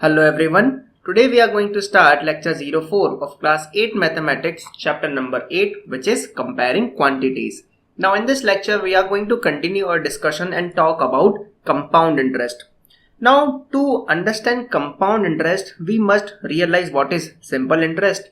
Hello everyone. Today we are going to start lecture 04 of class 8 mathematics chapter number 8, which is comparing quantities. Now in this lecture we are going to continue our discussion and talk about compound interest. Now to understand compound interest we must realize what is simple interest,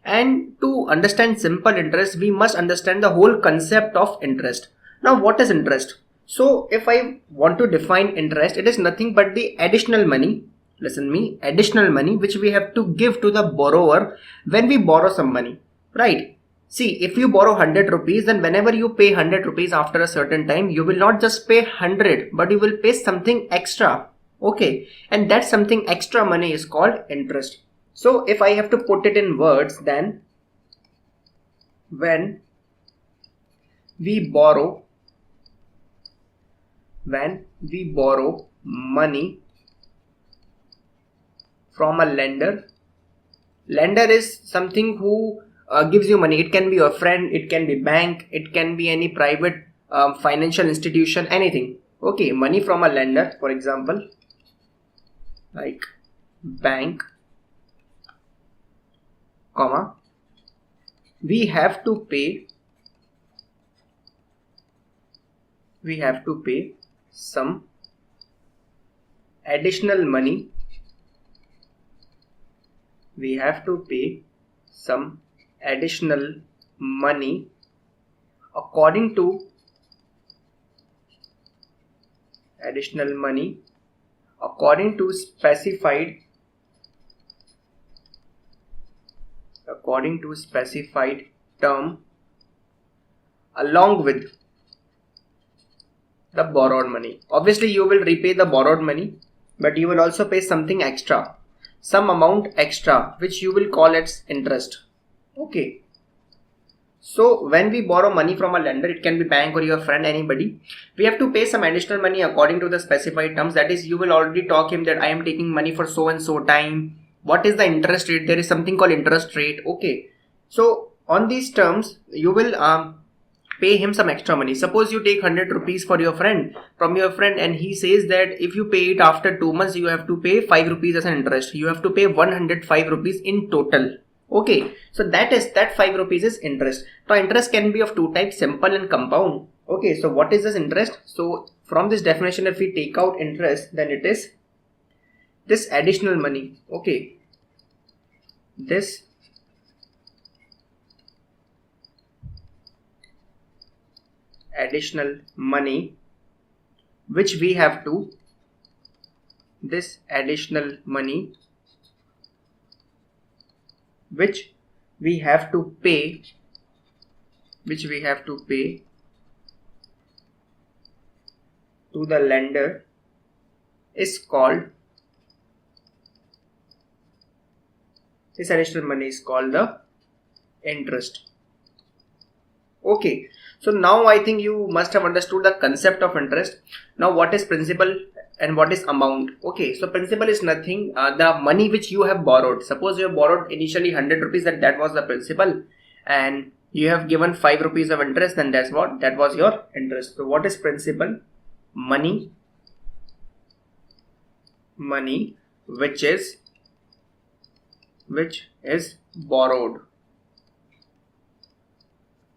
and to understand simple interest we must understand the whole concept of interest. Now what is interest? So if I want to define interest, it is nothing but the additional money, listen me, additional money which we have to give to the borrower when we borrow some money, right? See, if you borrow 100 rupees, then whenever you pay 100 rupees after a certain time, you will not just pay 100, but you will pay something extra, okay? And that something extra money is called interest. So if I have to put it in words, then when we borrow money from a lender is something who gives you money. It can be your friend, it can be bank, it can be any private financial institution, anything. Okay, money from a lender, for example, like bank, comma, we have to pay some additional money. We have to pay some additional money according to specified term along with the borrowed money. Obviously you will repay the borrowed money, but you will also pay something extra, some amount extra, which you will call as interest. Okay, so when we borrow money from a lender, it can be bank or your friend, anybody, we have to pay some additional money according to the specified terms. That is, you will already talk him that I am taking money for so and so time. What is the interest rate? There is something called interest rate. Okay, so on these terms you will pay him some extra money. Suppose you take 100 rupees from your friend, and he says that if you pay it after 2 months, you have to pay 5 rupees as an interest. You have to pay 105 rupees in total. Okay, so that 5 rupees is interest. Now interest can be of two types, simple and compound. Okay, so what is this interest? So from this definition, if we take out interest, then it is this additional money. Okay, this additional money which we have to pay to the lender is called, this additional money is called the interest. Okay, so now I think you must have understood the concept of interest. Now what is principal and what is amount? Okay, so principal is nothing, the money which you have borrowed. Suppose you have borrowed initially 100 rupees, that was the principal, and you have given 5 rupees of interest, then that was your interest. So what is principal? Money which is borrowed.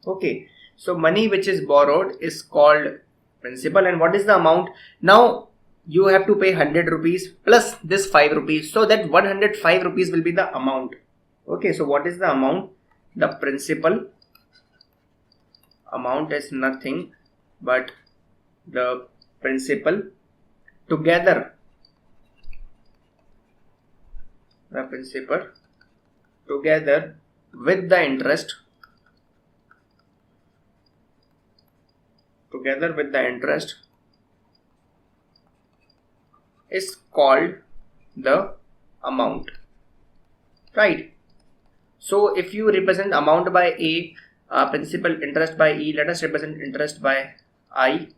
Okay, so money which is borrowed is called principal. And what is the amount? Now you have to pay 100 rupees plus this 5 rupees, so that 105 rupees will be the amount. Okay, so what is the amount? The principal amount is nothing but the principal together with the interest is called the amount, right? So if you represent amount by A, principal interest by E, let us represent interest by I,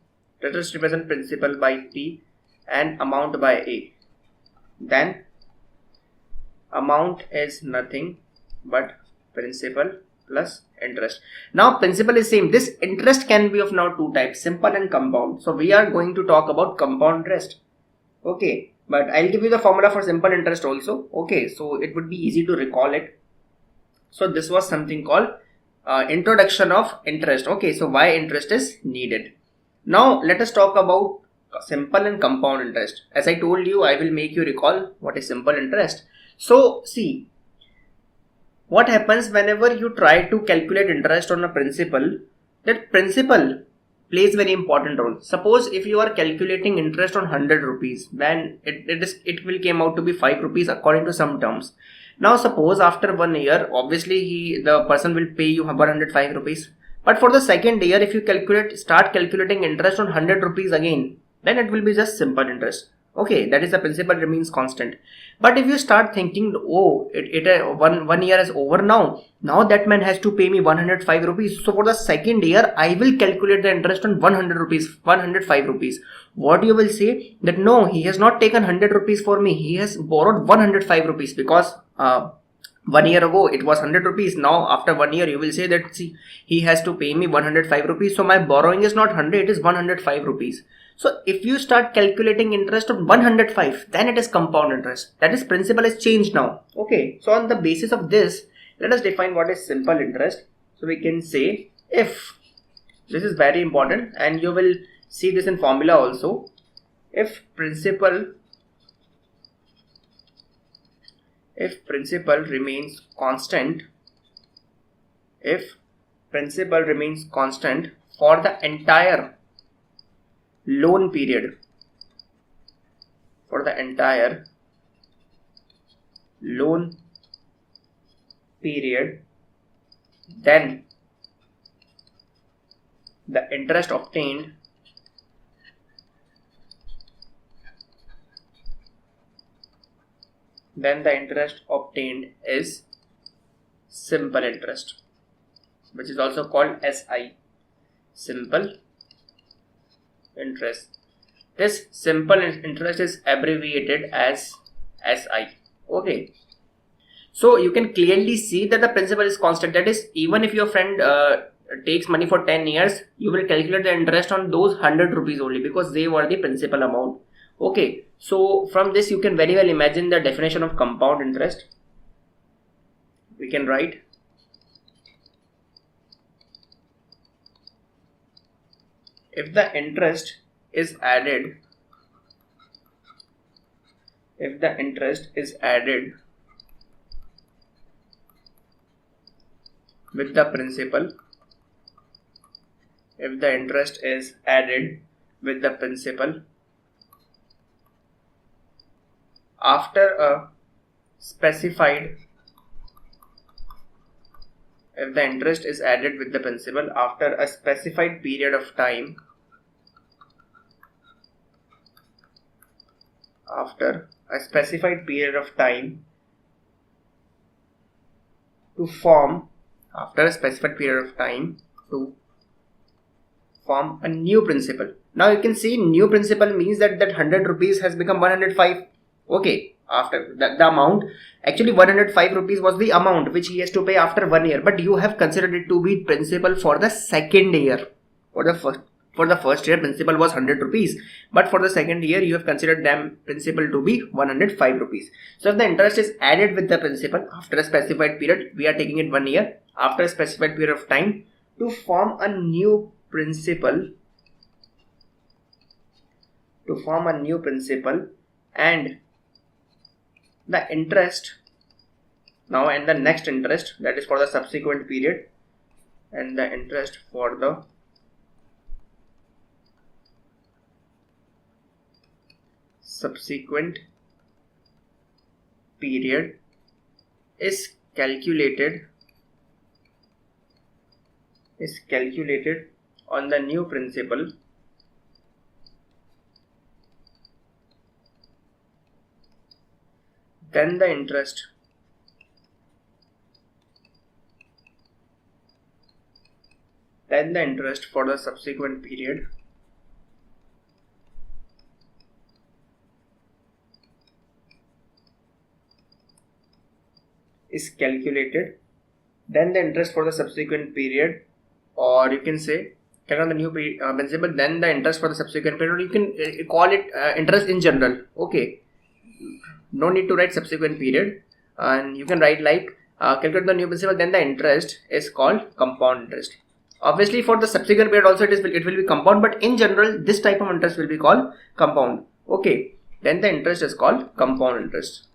let us represent principal by P, and amount by A. Then amount is nothing but principal plus interest. Now principal is same. This interest can be of now two types, simple and compound. So we are going to talk about compound interest. Okay, but I'll give you the formula for simple interest also. Okay, so it would be easy to recall it. So this was something called introduction of interest. Okay, so why interest is needed. Now let us talk about simple and compound interest. As I told you, I will make you recall what is simple interest. So see, what happens whenever you try to calculate interest on a principal, that principal plays very important role. Suppose if you are calculating interest on 100 rupees, then it will came out to be 5 rupees according to some terms. Now suppose after 1 year, obviously the person will pay you 105 rupees. But for the second year, if you start calculating interest on 100 rupees again, then it will be just simple interest. Okay, that is the principal remains constant. But if you start thinking, oh, one year is over now that man has to pay me 105 rupees. So for the second year, I will calculate the interest on 100 rupees, 105 rupees. What you will say that no, he has not taken 100 rupees for me. He has borrowed 105 rupees because 1 year ago it was 100 rupees. Now after 1 year you will say that see, he has to pay me 105 rupees. So my borrowing is not 100, it is 105 rupees. So if you start calculating interest of 105, then it is compound interest. That is, principal is changed now. Okay, so on the basis of this, let us define what is simple interest. So we can say, if, this is very important and you will see this in formula also, if principal remains constant, for the entire loan period, then the interest obtained is simple interest, which is also called SI, simple interest. This simple interest is abbreviated as SI. Okay, so you can clearly see that the principal is constant. That is, even if your friend takes money for 10 years, you will calculate the interest on those 100 rupees only because they were the principal amount. Okay, so from this you can very well imagine the definition of compound interest. We can write, if the interest is added with the principal, after a specified period of time, to form a new principal. Now you can see new principal means that 100 rupees has become 105. Okay, after the amount, actually 105 rupees was the amount which he has to pay after 1 year, but you have considered it to be principal for the second year. For the first year principal was 100 rupees, but for the second year you have considered them principal to be 105 rupees. So if the interest is added with the principal after a specified period, we are taking it 1 year, after a specified period of time, to form a new principal, and the interest now, and the next interest, that is for the subsequent period, and the interest for the subsequent period is calculated on the new principal then the interest for the subsequent period is calculated, then the interest for the subsequent period, or you can say on the new principal, then the interest for the subsequent period, or you can call it interest in general. Okay, No need to write subsequent period, and you can write like calculate the new principal, then the interest is called compound interest. Obviously for the subsequent period also it will be compound, but in general this type of interest will be called compound. Okay, then the interest is called compound interest.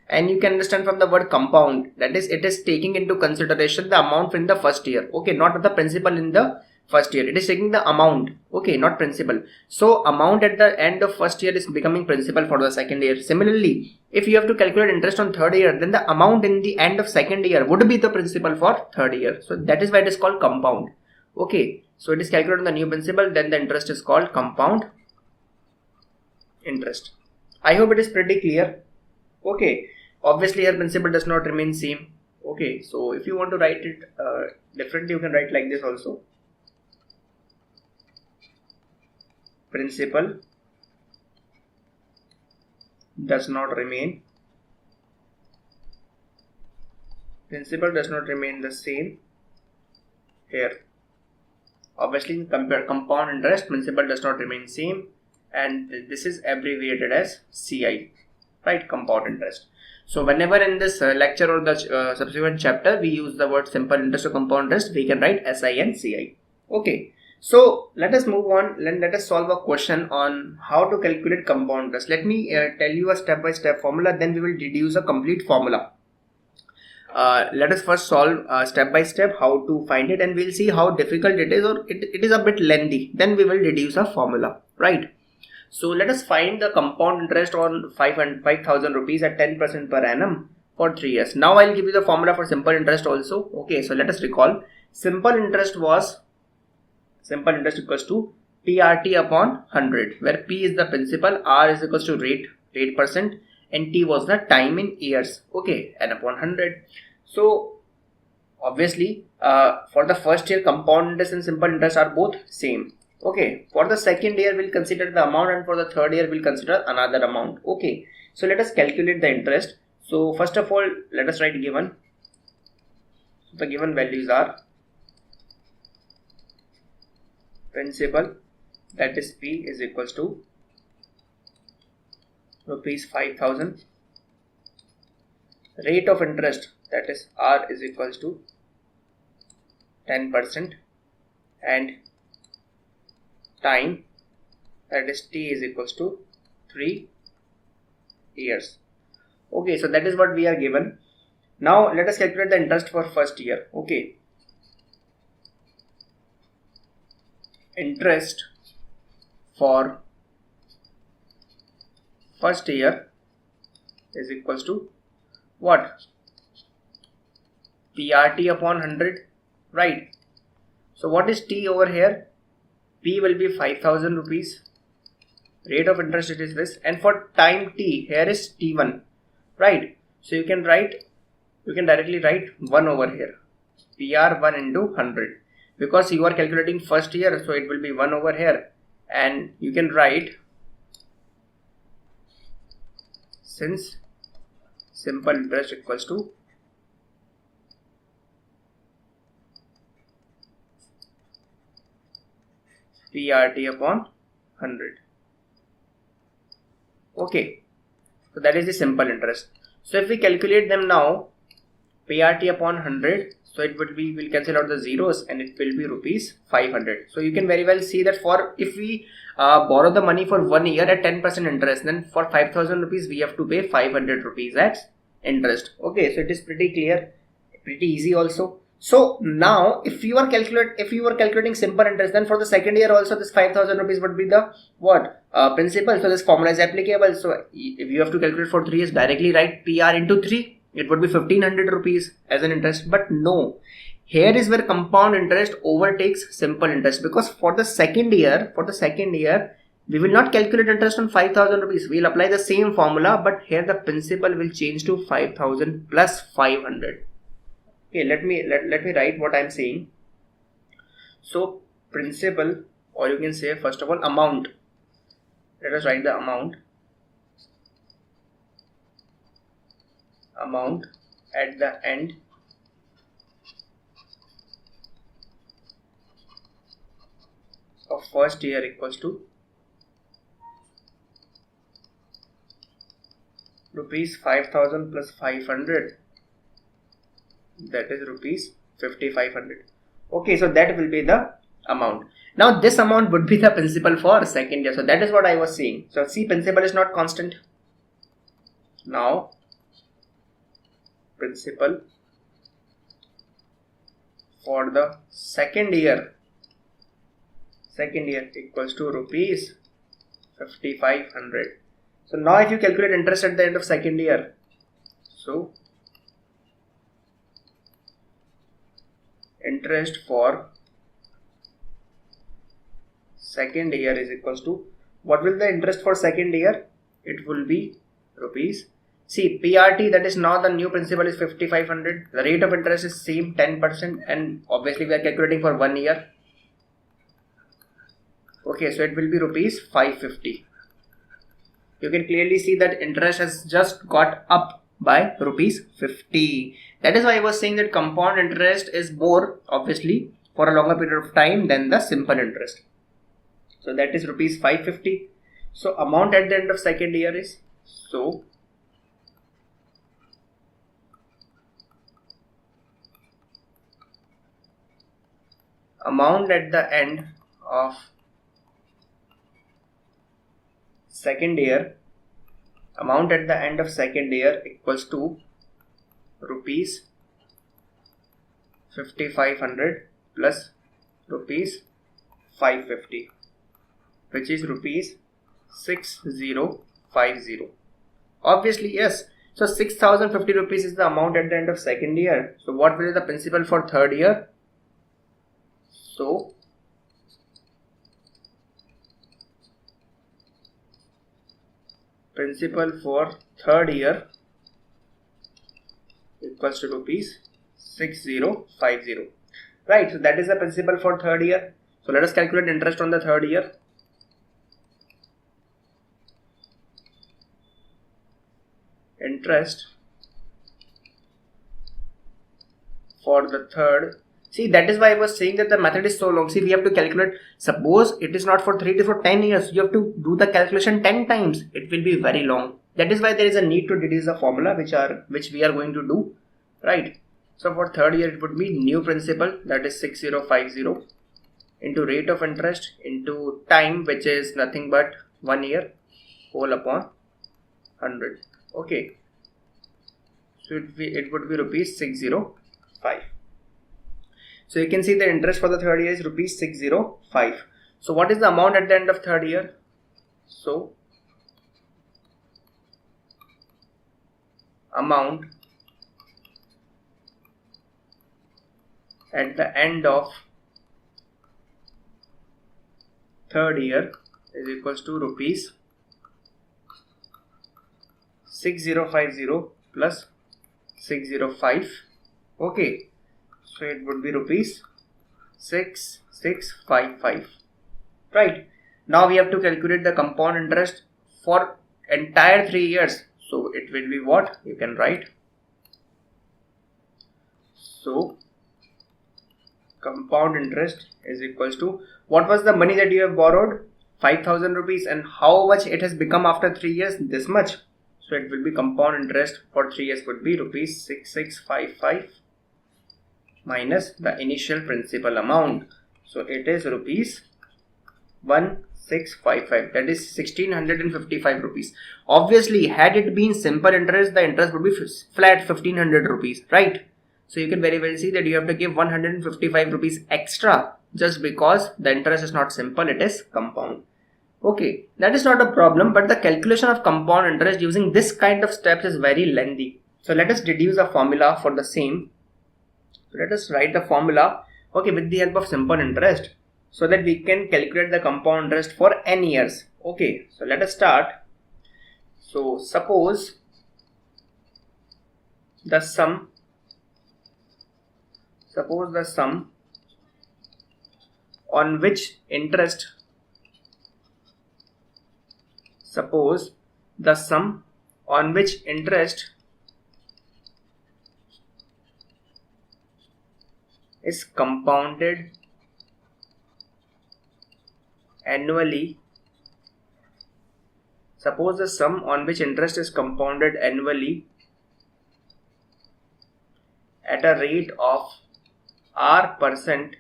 And you can understand from the word compound, that is, it is taking into consideration the amount in the first year. Okay, not the principal in the first year, it is taking the amount. Okay, not principal. So amount at the end of first year is becoming principal for the second year. Similarly, if you have to calculate interest on third year, then the amount in the end of second year would be the principal for third year. So that is why it is called compound. Okay, so it is calculated on the new principal, then the interest is called compound interest. I hope it is pretty clear. Okay, obviously here principal does not remain same. Okay, so if you want to write it differently, you can write like this also. Principal does not remain the same here. Obviously compare compound interest, principal does not remain same, and this is abbreviated as CI, right? Compound interest. So whenever in this lecture or the subsequent chapter we use the word simple interest or compound interest, we can write SI and CI. Okay, so let us move on. Let us solve a question on how to calculate compound interest. Let me tell you a step-by-step formula, then we will deduce a complete formula. Let us first solve step by step how to find it, and we'll see how difficult it is, or it is a bit lengthy. Then we will deduce a formula, right? So let us find the compound interest on 5,000 rupees at 10% per annum for 3 years. Now I'll give you the formula for simple interest also. Okay, so let us recall. Simple interest equals to PRT upon 100, where P is the principal, R is equals to rate percent, and T was the time in years. Okay, and upon 100. So obviously for the first year, compound interest and simple interest are both same. Okay, for the second year we'll consider the amount, and for the third year we'll consider another amount. Okay, so let us calculate the interest. So first of all, let us write given. So the given values are principal, that is P, is equals to rupees 5,000. Rate of interest, that is R, is equals to 10%, and time, that is T, is equals to 3 years. Okay, so that is what we are given. Now let us calculate the interest for first year. Okay, interest for first year is equals to what? PRT upon 100, right? So what is T over here? P will be 5,000 rupees. Rate of interest, it is this, and for time T, here is T1, right? So you can directly write 1 over here. PR1 into 100, because you are calculating first year, so it will be 1 over here, and you can write, since simple interest equals to PRT upon 100. Okay, so that is the simple interest. So if we calculate them now, PRT upon 100, so it would be, we'll cancel out the zeros, and it will be rupees 500. So you can very well see that for if we borrow the money for 1 year at 10% interest, then for 5,000 rupees we have to pay 500 rupees as interest. Okay, so it is pretty clear, pretty easy also. So now if you are calculating simple interest, then for the second year also this 5,000 rupees would be the what? Principal. So this formula is applicable. So if you have to calculate for 3 years, directly write PR into 3. It would be 1,500 rupees as an interest. But no, here is where compound interest overtakes simple interest, because for the second year we will not calculate interest on 5,000 rupees. We will apply the same formula, but here the principal will change to 5,000 plus 500. Okay, let me write what I am saying. So principal, or you can say first of all amount. Let us write the amount at the end of first year equals to rupees 5000 plus 500, that is rupees 5500. Okay, so that will be the amount. Now this amount would be the principal for second year. So that is what I was saying. So see, principal is not constant. Now principal for the second year equals to rupees 5500. So now if you calculate interest at the end of second year, so interest for second year is equals to, what will the interest for second year? It will be rupees, see PRT, that is now the new principal is 5500, the rate of interest is same 10%, and obviously we are calculating for 1 year. Okay, so it will be rupees 550. You can clearly see that interest has just got up by rupees 50. That is why I was saying that compound interest is more, obviously, for a longer period of time than the simple interest. So that is rupees 550. So amount at the end of second year is, so amount at the end of second year, amount at the end of second year equals to rupees 5500 plus rupees 550, which is rupees 6050. Obviously, yes. So 6050 rupees is the amount at the end of second year. So what will be the principal for third year? So principal for third year equals to rupees 6050. Right, so that is the principal for third year. So let us calculate interest on the third year. Interest for the third, see, that is why I was saying that the method is so long. See, we have to calculate, suppose it is not for 3 to for 10 years, you have to do the calculation 10 times. It will be very long. That is why there is a need to deduce the formula which we are going to do, right? So for third year it would be new principal, that is 6050, into rate of interest into time, which is nothing but 1 year, whole upon 100. Okay, so it would be rupees 605. So you can see the interest for the third year is rupees 605. So what is the amount at the end of third year? So amount at the end of third year is equals to rupees 6050 plus 605. Okay, so it would be rupees 6655. Right, now we have to calculate the compound interest for entire 3 years. So it will be what you can write. So compound interest is equals to, what was the money that you have borrowed? 5000 rupees, and how much it has become after 3 years? This much. So it will be compound interest for 3 years would be rupees 6655 minus the initial principal amount. So it is rupees 1655, that is 1655 rupees. Obviously, had it been simple interest, the interest would be flat 1500 rupees, right? So you can very well see that you have to give 155 rupees extra just because the interest is not simple, it is compound. Okay, that is not a problem, but the calculation of compound interest using this kind of steps is very lengthy. So let us deduce a formula for the same. So let us write the formula, okay, with the help of simple interest, so that we can calculate the compound interest for n years. Okay, so let us start. So suppose the sum on which interest is compounded annually. Suppose the sum on which interest is compounded annually at a rate of R%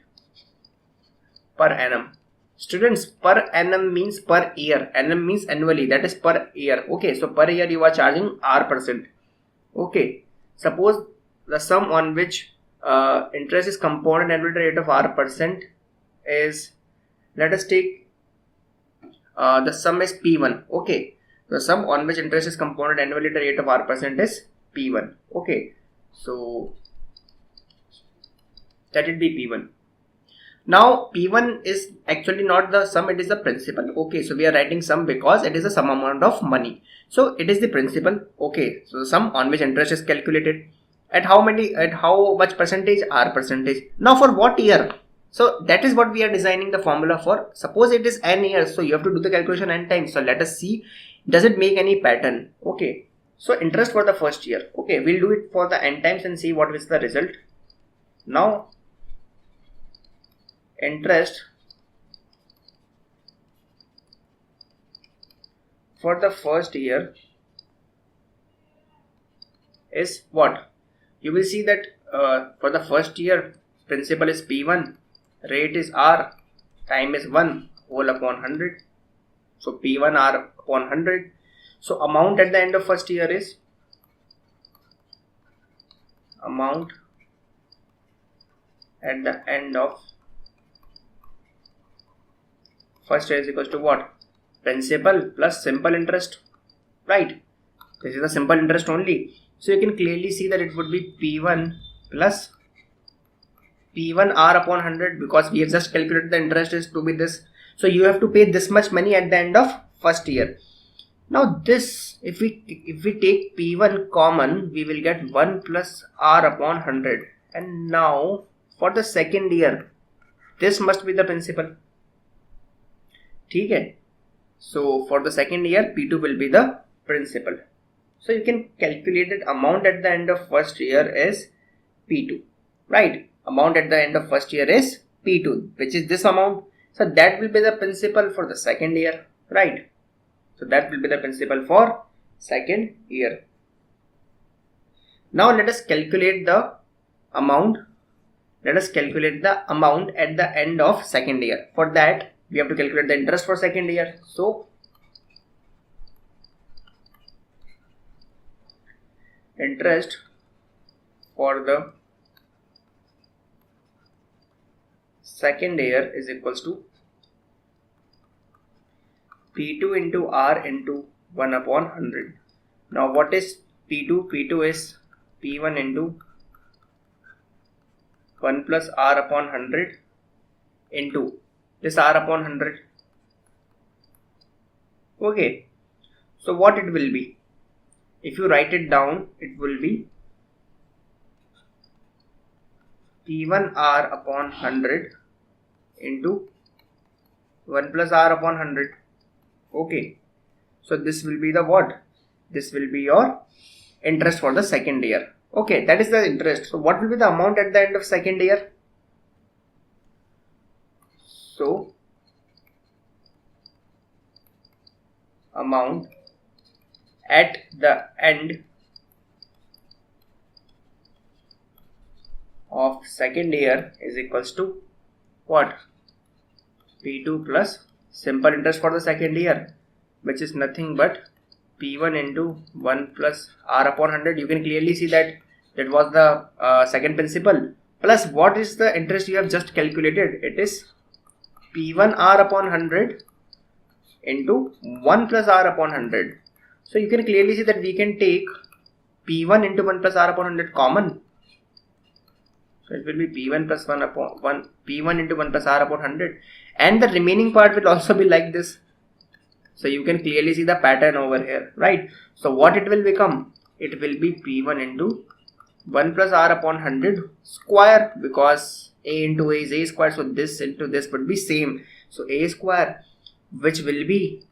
per annum. Students, per annum means per year. Annum means annually, that is per year. Okay, so per year you are charging R%. Okay, suppose the sum on which interest is compounded annually at a rate of R% is, let us take the sum is P1. Okay, the sum on which interest is compounded annually at a rate of R% is P1. Okay, so that will be P1. Now P1 is actually not the sum, it is the principal. Okay, so we are writing sum because it is a sum amount of money, so it is the principal. Okay, so the sum on which interest is calculated at how much percentage? R%. Now for what year? So that is what we are designing the formula for. Suppose it is n years, so you have to do the calculation n times. So let us see, does it make any pattern? Okay, so interest for the first year. Okay, we'll do it for the n times and see what is the result. Now interest for the first year is what? You will see that for the first year principal is P1, rate is R, time is 1 whole upon 100. So P1 R upon 100. So amount at the end of first year is amount at the end of first year is equals to what? Principal plus simple interest, right? This is the simple interest only. So you can clearly see that it would be P1 plus P1 R upon 100, because we have just calculated the interest is to be this. So you have to pay this much money at the end of first year. Now this, if we take P1 common, we will get 1 plus R upon 100. And now for the second year, this must be the principal. Okay, so for the second year P2 will be the principal. So you can calculate that amount at the end of first year is P2, right? Amount at the end of first year is P2, which is this amount. So that will be the principal for the second year, right? So that will be the principal for second year. Now let us calculate the amount. Let us calculate the amount at the end of second year. For that, we have to calculate the interest for second year. So interest for the second year is equals to P2 into R into 1 upon 100. Now what is P2? P2 is P1 into 1 plus R upon 100 into this R upon 100. Okay, so what it will be? If you write it down, it will be P1 R upon 100 into 1 plus R upon 100. Okay, so this will be the what? This will be your interest for the second year. Okay, that is the interest. So what will be the amount at the end of second year? So amount at the end of second year is equals to what? P2 plus simple interest for the second year, which is nothing but P1 into 1 plus R upon 100. You can clearly see that that was the second principal, plus what is the interest you have just calculated? It is P1 R upon 100 into 1 plus R upon 100. So you can clearly see that we can take P1 into 1 plus R upon 100 common. So it will be P1 plus 1 upon 1, P1 into 1 plus R upon 100, and the remaining part will also be like this. So you can clearly see the pattern over here, right? So what it will become? It will be P1 into 1 plus R upon 100 square, because A into A is A square, so this into this would be same. So A square, which will be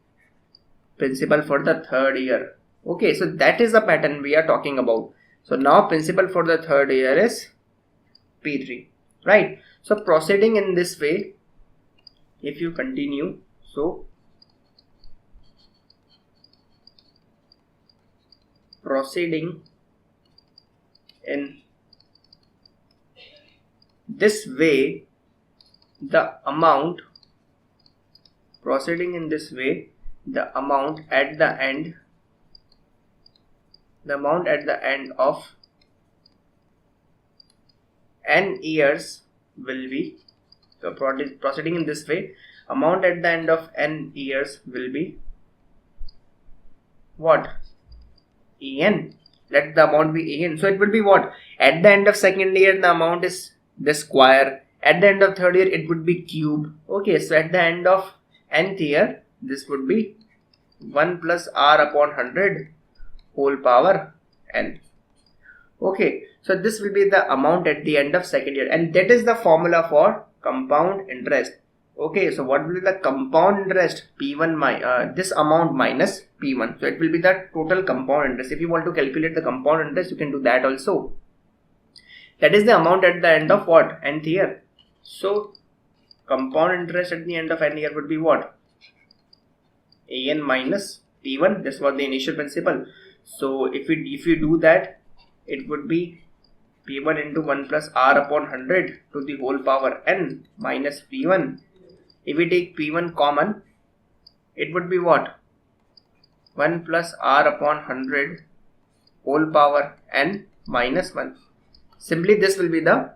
principal for the third year. Okay, so that is the pattern we are talking about. So now principal for the third year is P3, right? So proceeding in this way, if you continue, so proceeding in this way, the amount at the end of n years will be, so proceeding in this way, amount at the end of n years will be what? En. Let the amount be En. So it will be what? At the end of second year, the amount is the square. At the end of third year, it would be cube. Okay, so at the end of nth year, this would be 1 plus r upon 100 whole power n. Okay, so this will be the amount at the end of second year, and that is the formula for compound interest. Okay, so what will be the compound interest? P1 this amount minus P1. So it will be the total compound interest. If you want to calculate the compound interest, you can do that also. That is the amount at the end of what? Nth year. So compound interest at the end of n year would be what? An minus P1. This was the initial principal. So if you do that, it would be P1 into 1 plus r upon 100 to the whole power n minus P1. If we take P1 common, it would be what? 1 plus r upon 100 whole power n minus 1. Simply this will be the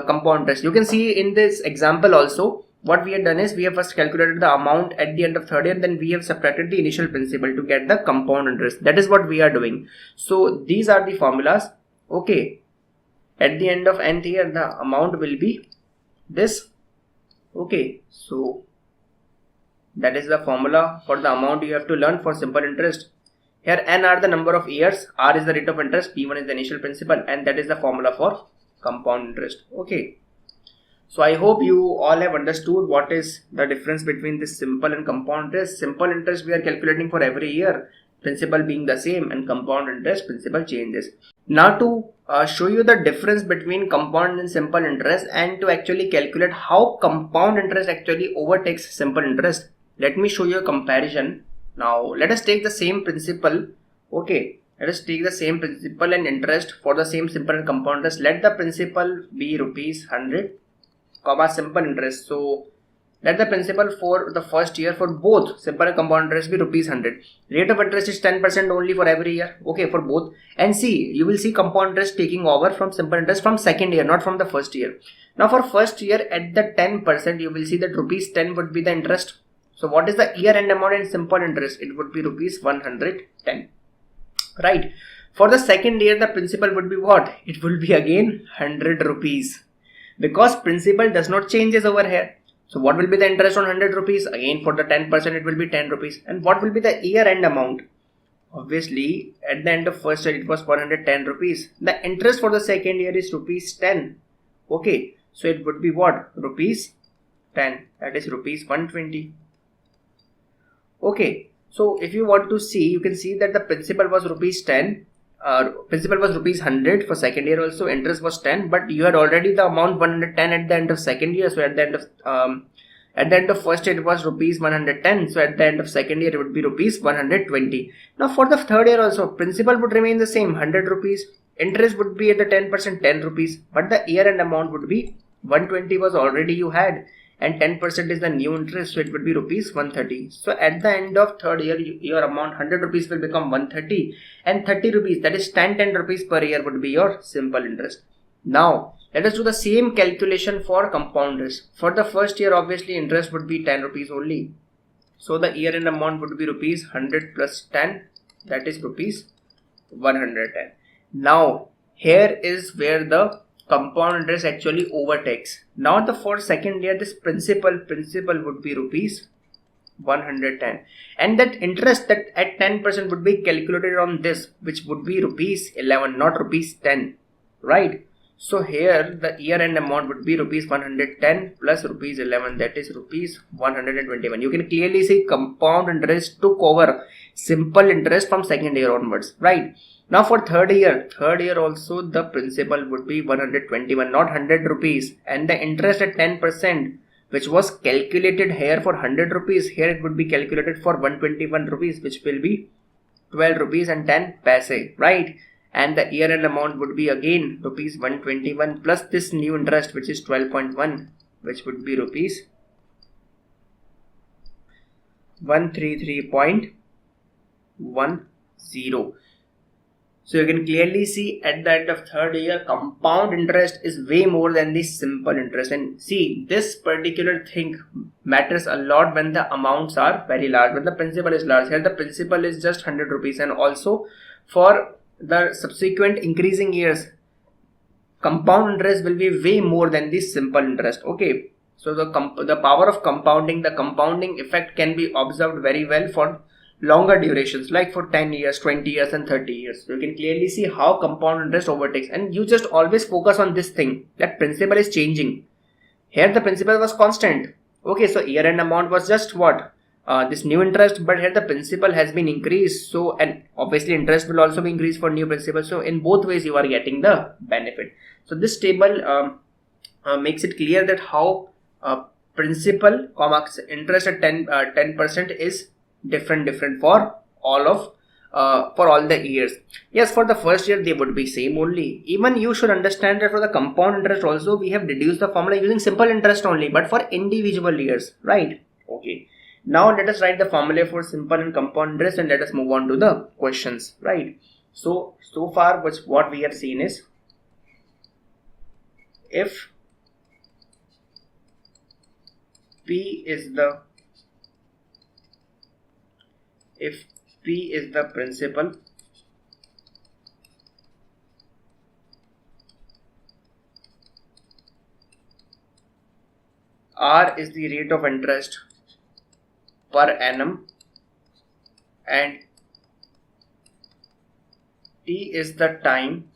compound interest. You can see in this example also, what we have done is we have first calculated the amount at the end of third year, then we have subtracted the initial principal to get the compound interest. That is what we are doing. So these are the formulas. Okay, at the end of nth year, the amount will be this. Okay, so that is the formula for the amount you have to learn for simple interest. Here n are the number of years, r is the rate of interest, P1 is the initial principal, and that is the formula for compound interest. Okay, so I hope you all have understood what is the difference between this simple and compound interest. Simple interest we are calculating for every year, principal being the same, and compound interest principal changes. Now to show you the difference between compound and simple interest, and to actually calculate how compound interest actually overtakes simple interest, let me show you a comparison. Now let us take the same principle. Okay, let us take the same principal and interest for the same simple and compound interest. Let the principal be rupees 100, comma simple interest. So let the principal for the first year for both simple and compound interest be rupees 100. Rate of interest is 10% only for every year. Okay, for both. And see, you will see compound interest taking over from simple interest from second year, not from the first year. Now for first year, at the 10%, you will see that rupees 10 would be the interest. So what is the year end amount in simple interest? It would be rupees 110. Right. For the second year, the principal would be what? It will be again 100 rupees. Because principal does not changes over here. So what will be the interest on 100 rupees? Again for the 10% it will be 10 rupees. And what will be the year end amount? Obviously at the end of first year it was 110 rupees. The interest for the second year is rupees 10. Okay. So it would be what? Rupees 10. That is rupees 120. Okay. So if you want to see, you can see that the principal was rupees 10. Principal was rupees 100 for second year also, interest was 10, but you had already the amount 110 at the end of second year. So at the end of first year it was rupees 110. So at the end of second year it would be rupees 120. Now for the third year also, principal would remain the same, 100 rupees. Interest would be at the 10%, 10 rupees. But the year end amount would be 120 was already you had. And 10% is the new interest, so it would be rupees 130. So at the end of third year, your amount 100 rupees will become 130, and 30 rupees, that is 10 rupees per year, would be your simple interest. Now let us do the same calculation for compound interest. For the first year, obviously interest would be 10 rupees only. So the year end amount would be rupees 100 plus 10, that is rupees 110. Now here is where the compound interest actually overtakes. Now for second year, this principal would be rupees 110, and that interest that at 10% would be calculated on this, which would be rupees 11, not rupees 10, right? So here the year end amount would be rupees 110 plus rupees 11, that is rupees 121. You can clearly see compound interest took over simple interest from second year onwards, right? Now for third year also the principal would be 121, not 100 rupees, and the interest at 10%, which was calculated here for 100 rupees, here it would be calculated for 121 rupees, which will be 12 rupees and 10 paise, right? And the year end amount would be again rupees 121 plus this new interest, which is 12.1, which would be rupees 133.10. So you can clearly see at the end of third year, compound interest is way more than the simple interest. And see, this particular thing matters a lot when the amounts are very large, when the principal is large. Here the principal is just 100 rupees, and also for the subsequent increasing years, compound interest will be way more than the simple interest. Okay, so the power of compounding, the compounding effect can be observed very well for longer durations, like for 10 years, 20 years and 30 years. So you can clearly see how compound interest overtakes, and you just always focus on this thing, that principal is changing. Here the principal was constant. Okay, so year end amount was just what? This new interest, but here the principal has been increased. So, and obviously interest will also be increased for new principal. So in both ways you are getting the benefit. So this table makes it clear that how principal interest at 10% is different for all the years. Yes, for the first year they would be same only. Even you should understand that for the compound interest also we have deduced the formula using simple interest only, but for individual years, right? Okay, now let us write the formula for simple and compound interest, and let us move on to the questions, right? So far what we have seen is, if P is the principal, R is the rate of interest per annum, and T is the time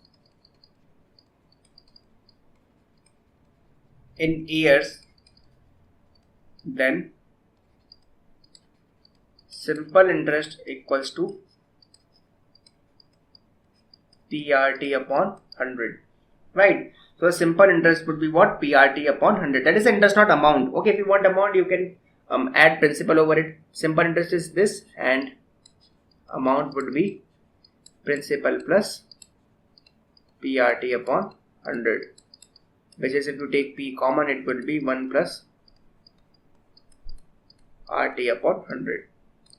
in years, then simple interest equals to PRT upon 100, right? So a simple interest would be what? PRT upon 100. That is the interest, not amount. Okay, if you want amount, you can add principal over it. Simple interest is this, and amount would be principal plus PRT upon 100, which is, if you take P common, it would be 1 plus RT upon 100.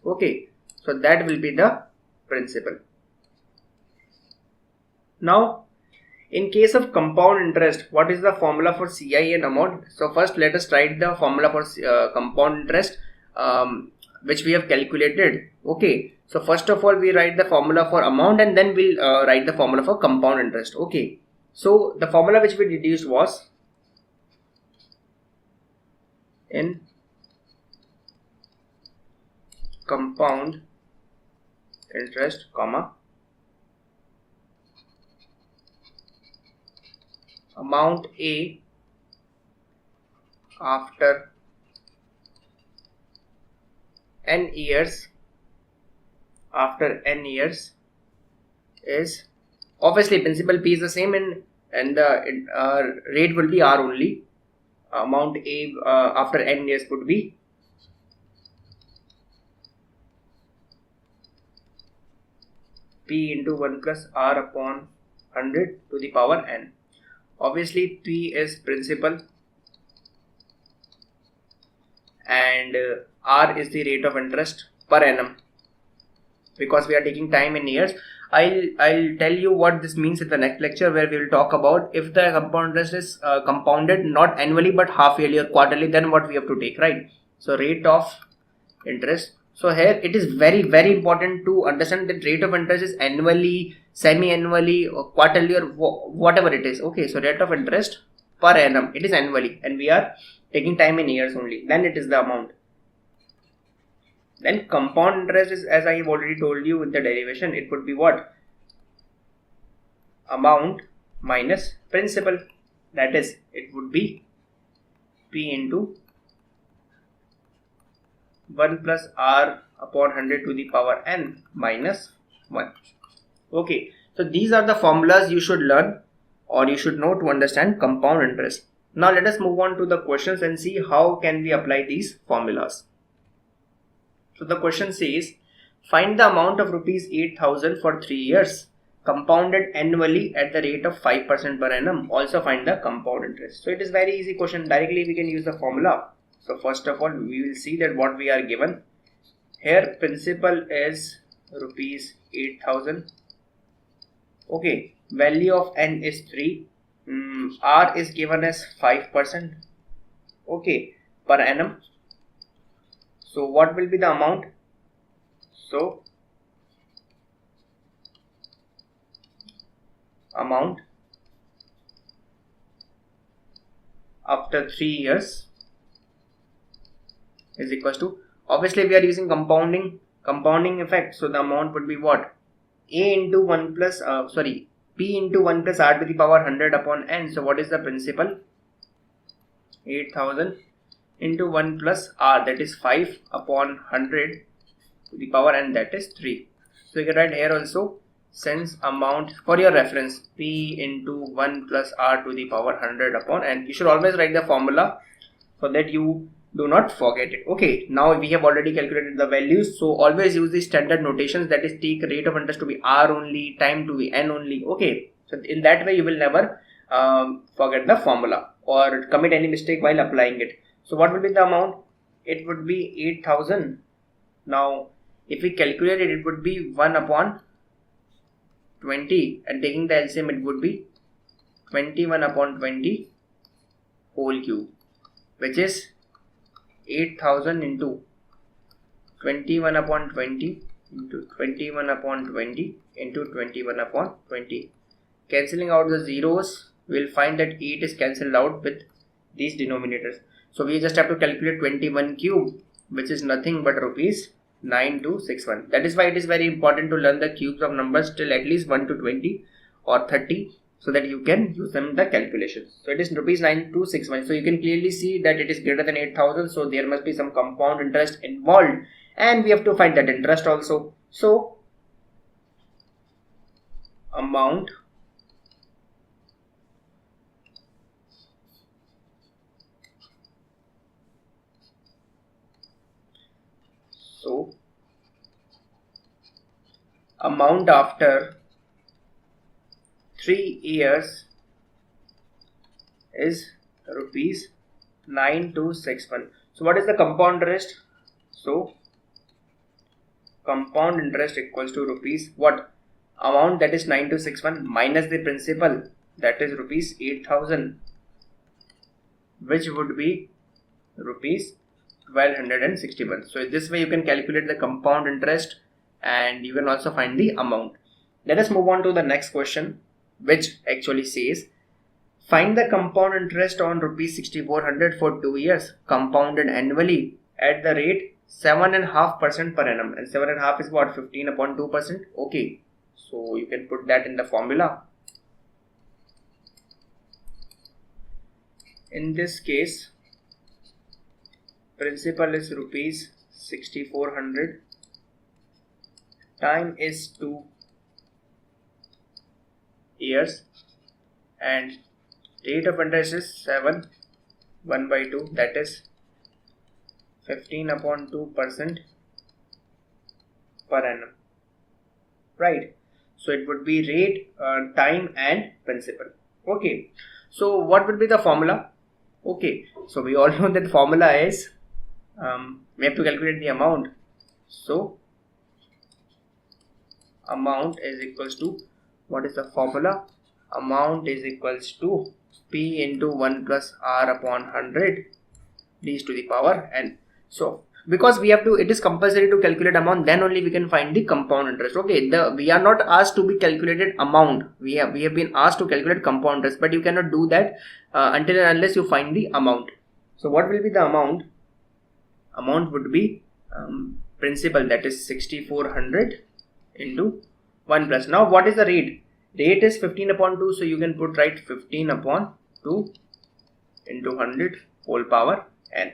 Okay, so that will be the principal. Now, in case of compound interest, what is the formula for CI and amount? So first let us write the formula for compound interest, which we have calculated. Okay, so first of all we write the formula for amount, and then we'll write the formula for compound interest. Okay, so the formula which we deduced was, in compound interest, comma, amount A after n years, is, obviously principal P is the same, and the rate will be R only. Amount A after n years would be P into 1 plus R upon 100 to the power n. Obviously P is principal and R is the rate of interest per annum, because we are taking time in years. I'll tell you what this means in the next lecture, where we will talk about if the compound interest is compounded not annually but half yearly or quarterly, then what we have to take, right? So rate of interest. So here it is very important to understand that rate of interest is annually, semi-annually or quarterly or whatever it is. Okay, so rate of interest per annum, it is annually, and we are taking time in years only, then it is the amount. Then compound interest is, as I have already told you in the derivation, it would be what? Amount minus principal, that is, it would be P into 1 plus R upon 100 to the power n minus 1. Okay, so these are the formulas you should learn or you should know to understand compound interest. Now let us move on to the questions and see how can we apply these formulas. So the question says, Find the amount of rupees 8,000 for 3 years compounded annually at the rate of 5% per annum. Also find the compound interest. So it is very easy question. Directly we can use the formula. So first of all, we will see that what we are given. Here principal is rupees 8,000. Okay, value of n is 3. R is given as 5%. Okay, per annum. So what will be the amount? So amount after 3 years is equals to, obviously we are using compounding effect, so the amount would be what? A into 1 plus P into 1 plus R to the power 100 upon n. So what is the principal? 8,000 into 1 plus R, that is 5 upon 100 to the power n, that is 3. So you can write here also, since amount, for your reference, P into 1 plus R to the power 100 upon n. You should always write the formula so that you do not forget it. Okay, now we have already calculated the values, so always use the standard notations, that is take rate of interest to be R only, time to be n only. Okay, so in that way you will never forget the formula or commit any mistake while applying it. So what will be the amount? It would be 8,000. Now if we calculate it, it would be 1 upon 20, and taking the LCM it would be 21 upon 20 whole cube, which is 8,000 into 21 upon 20 into 21 upon 20 into 21 upon 20. Cancelling out the zeros, we will find that 8 is cancelled out with these denominators. So we just have to calculate 21 cube, which is nothing but rupees 9261. That is why it is very important to learn the cubes of numbers till at least 1 to 20 or 30, so that you can use them in the calculations. So it is rupees 9261. So you can clearly see that it is greater than 8,000. So there must be some compound interest involved, and we have to find that interest also. So amount after 3 years is rupees 9261. So what is the compound interest? So compound interest equals to rupees what? Amount, that is 9261, minus the principal, that is rupees 8,000, which would be rupees 1261. So this way you can calculate the compound interest and you can also find the amount. Let us move on to the next question, which actually says find the compound interest on rupees 6,400 for 2 years compounded annually at the rate 7.5% per annum, and 7.5 is what? 15 upon 2%. Okay, so you can put that in the formula. In this case, principal is rupees 6,400, time is 2 years, and rate of interest is 7 1 by 2, that is 15 upon 2% per annum, right? So it would be rate, time and principal. Okay, so what would be the formula? Okay, so we all know that the formula is we have to calculate the amount. So amount is equals to, what is the formula? Amount is equals to P into 1 plus R upon 100 d to the power n. So because we have to, it is compulsory to calculate amount, then only we can find the compound interest. Okay, we are not asked to be calculated amount, we have been asked to calculate compound interest, but you cannot do that until and unless you find the amount. So what will be the amount? Amount would be principal, that is 6,400 into 1 plus. Now what is the rate? Rate is 15 upon 2, so you can put right 15 upon 2 into 100 whole power n.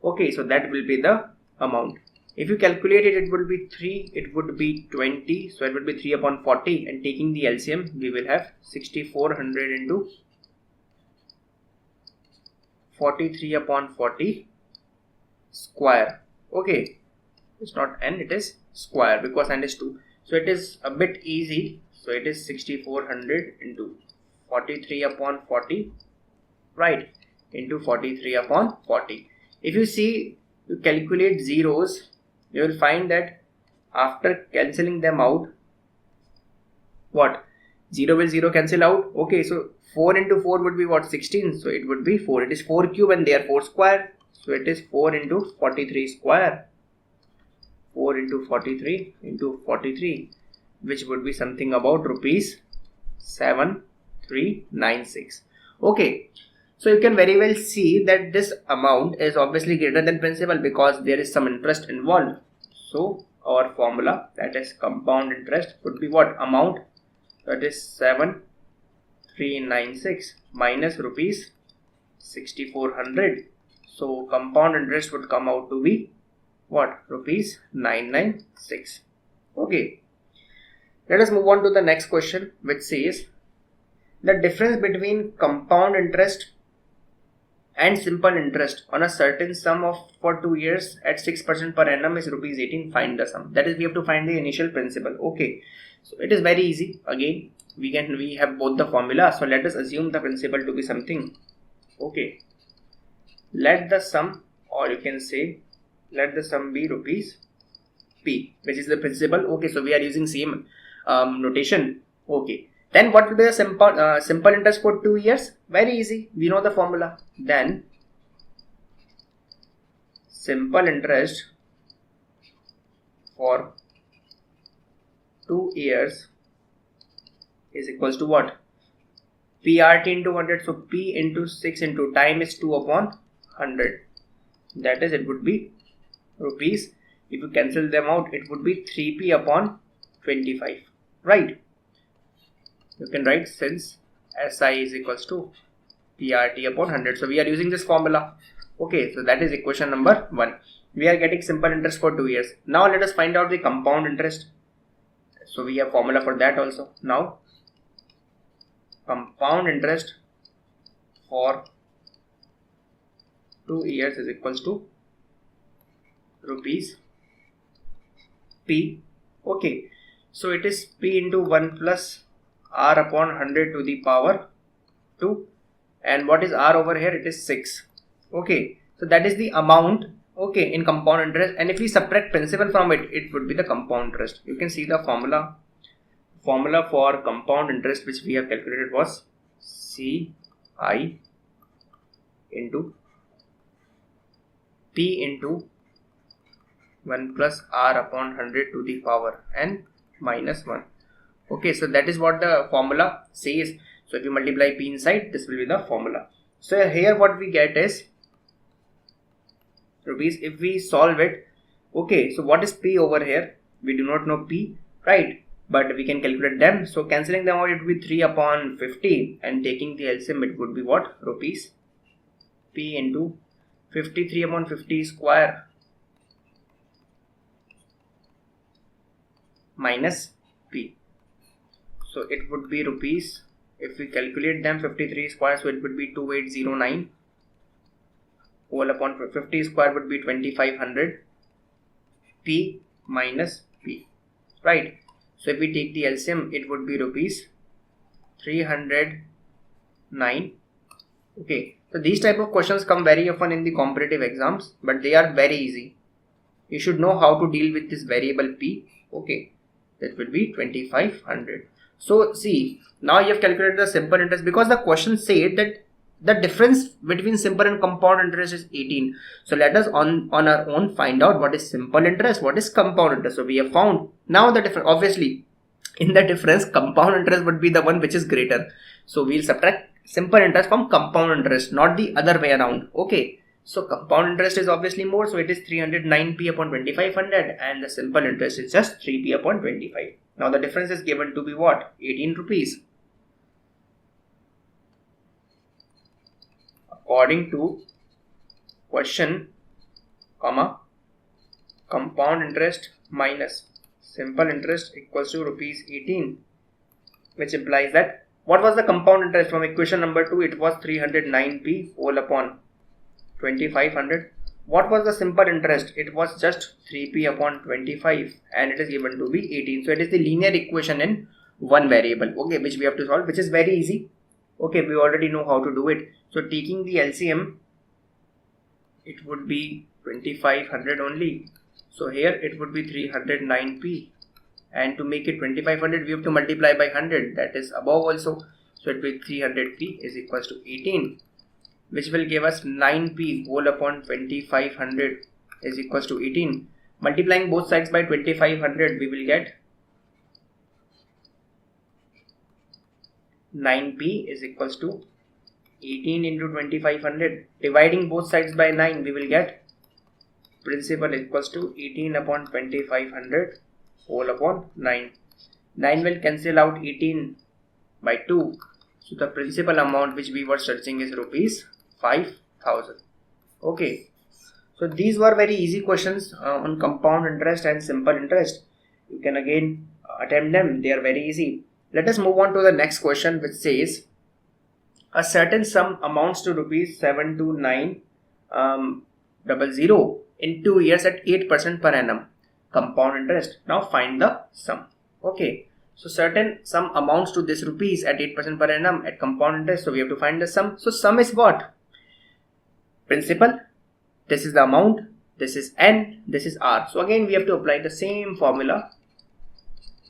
Okay, so that will be the amount. If you calculate it, it would be 3, it would be 20, so it would be 3 upon 40, and taking the LCM we will have 6,400 into 43 upon 40 square. Okay, It's not n, it is square because n is 2. So it is a bit easy. So it is 6400 into 43 upon 40, right, into 43 upon 40. If you see, you calculate zeros, you will find that after cancelling them out, what? 0 will 0 cancel out. Okay, so 4 into 4 would be what? 16. So it would be 4. It is 4 cube and therefore square. So it is 4 into 43 square. 4 into 43 into 43, which would be something about rupees 7396. Okay, so you can very well see that this amount is obviously greater than principal because there is some interest involved. So our formula, that is compound interest, would be what? Amount, that is 7396 minus rupees 6400. So compound interest would come out to be what? Rupees 996. Okay, let us move on to the next question, which says the difference between compound interest and simple interest on a certain sum of for 2 years at 6% per annum is rupees 18. Find the sum. That is, we have to find the initial principal. Okay, so it is very easy. Again, we have both the formula. So let us assume the principal to be something. Okay, let the sum, or you can say let the sum be rupees P, which is the principal. Okay, so we are using same notation. Okay, then what will be the simple interest for 2 years? Very easy, we know the formula. Then simple interest for 2 years is equals to what? PRT into 100. So P into 6 into time is 2 upon 100. That is, it would be rupees, if you cancel them out, it would be 3p upon 25, right? You can write since SI is equals to PRT upon 100. So we are using this formula. Okay, so that is equation number 1. We are getting simple interest for 2 years. Now let us find out the compound interest. So we have formula for that also. Now compound interest for 2 years is equals to rupees P. Okay, so it is P into 1 plus R upon 100 to the power 2. And what is R over here? It is 6. Okay, so that is the amount, okay, in compound interest. And if we subtract principal from it, it would be the compound interest. You can see the formula for compound interest which we have calculated was CI into P into 1 plus R upon 100 to the power n minus 1. Okay, so that is what the formula says. So if you multiply P inside, this will be the formula. So here what we get is rupees. If we solve it, okay, so what is P over here? We do not know P, right? But we can calculate them. So cancelling them out, it would be 3 upon 50, and taking the LCM, it would be what? Rupees P into 53 upon 50 square minus P. So it would be rupees, if we calculate them, 53 square, so it would be 2809 whole upon 50 square would be 2500 P minus P, right? So if we take the LCM, it would be rupees 309. Okay, so these type of questions come very often in the competitive exams, but they are very easy. You should know how to deal with this variable P. Okay, that will be 2500. So see, now you have calculated the simple interest because the question said that the difference between simple and compound interest is 18. So let us on our own find out what is simple interest, what is compound interest. So we have found now the difference. Obviously, in the difference, compound interest would be the one which is greater. So we'll subtract simple interest from compound interest, not the other way around. Okay. So compound interest is obviously more. So it is 309p upon 2500 and the simple interest is just 3p upon 25. Now the difference is given to be what? 18 rupees. According to question, compound interest minus simple interest equals to rupees 18, which implies that what was the compound interest from equation number 2? It was 309p whole upon 2500. What was the simple interest? It was just 3p upon 25 and it is given to be 18. So it is the linear equation in one variable, okay, which we have to solve, which is very easy. Okay, we already know how to do it. So taking the LCM, it would be 2500 only. So here it would be 309p, and to make it 2500 we have to multiply by 100, that is above also. So it will be 300p is equals to 18, which will give us 9p whole upon 2500 is equals to 18. Multiplying both sides by 2500 we will get 9p is equals to 18 into 2500. Dividing both sides by 9 we will get principal equals to 18 upon 2500 whole upon 9. 9 will cancel out 18 by 2. So the principal amount which we were searching is rupees 5000. Okay. So these were very easy questions on compound interest and simple interest. You can again attempt them. They are very easy. Let us move on to the next question, which says a certain sum amounts to rupees 72900 in 2 years at 8% per annum compound interest. Now find the sum. Okay, so certain sum amounts to this rupees at 8% per annum at compound interest. So we have to find the sum. So sum is what? Principal. This is the amount. This is N. This is R. So again we have to apply the same formula,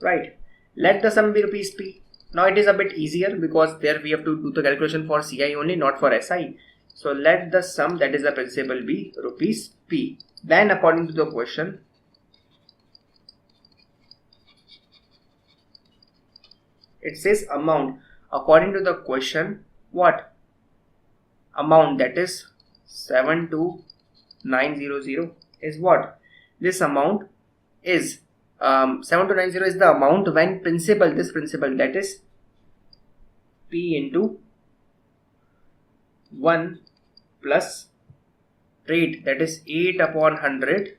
right? Let the sum be rupees P. Now it is a bit easier because there we have to do the calculation for CI only, not for SI. So let the sum, that is the principal, be rupees P. Then according to the question, it says amount. According to the question, what? Amount, that is 72900 is what? This amount is 7290 is the amount when principal, this principal, that is P into 1 plus rate, that is 8 upon 100.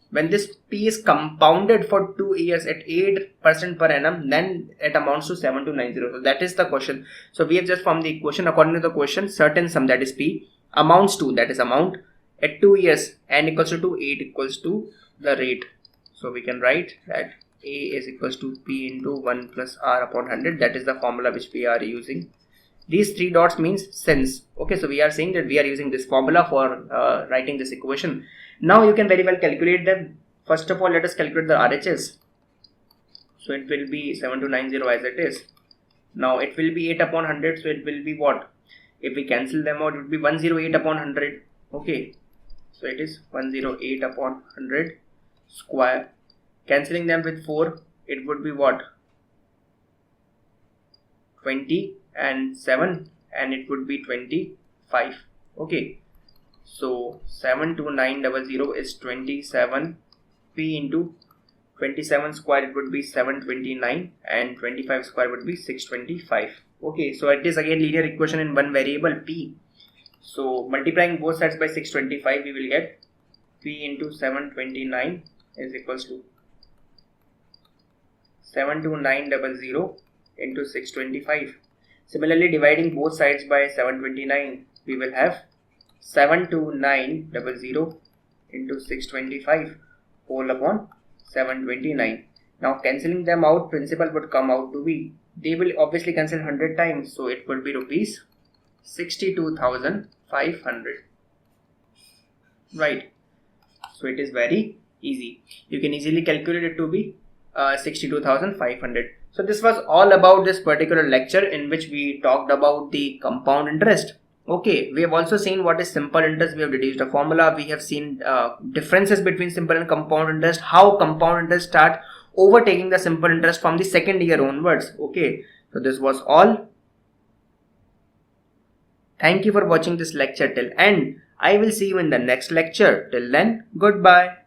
When this P is compounded for 2 years at 8% per annum, then it amounts to 7290. So that is the question. So we have just formed the equation. According to the question, certain sum, that is P, amounts to, that is amount, at 2 years, N equals to 2, 8 equals to the rate. So we can write that A is equals to P into 1 plus R upon 100. That is the formula which we are using. These 3 dots means since. Okay, so we are saying that we are using this formula for writing this equation. Now you can very well calculate them. First of all, let us calculate the RHS. So it will be 7290 as it is. Now it will be 8 upon 100. So it will be what? If we cancel them out, it will be 108 upon 100. Okay, so it is 108 upon 100 square. Cancelling them with 4, it would be what? 20 and 7, and it would be 25. Okay, so 72900 is 27. P into 27 square, it would be 729, and 25 square would be 625. Okay, so it is again linear equation in one variable P. So multiplying both sides by 625, we will get P into 729 is equals to 72900 into 625. Similarly, dividing both sides by 729, we will have 72900 into 625 whole upon 729. Now cancelling them out, principal would come out to be, they will obviously cancel 100 times, so it would be rupees 62,500. Right. So it is very easy. You can easily calculate it to be 62,500. So this was all about this particular lecture in which we talked about the compound interest. Okay, we have also seen what is simple interest. We have deduced a formula. We have seen differences between simple and compound interest, how compound interest start overtaking the simple interest from the second year onwards. Okay, so this was all. Thank you for watching this lecture till end. I will see you in the next lecture. Till then, goodbye.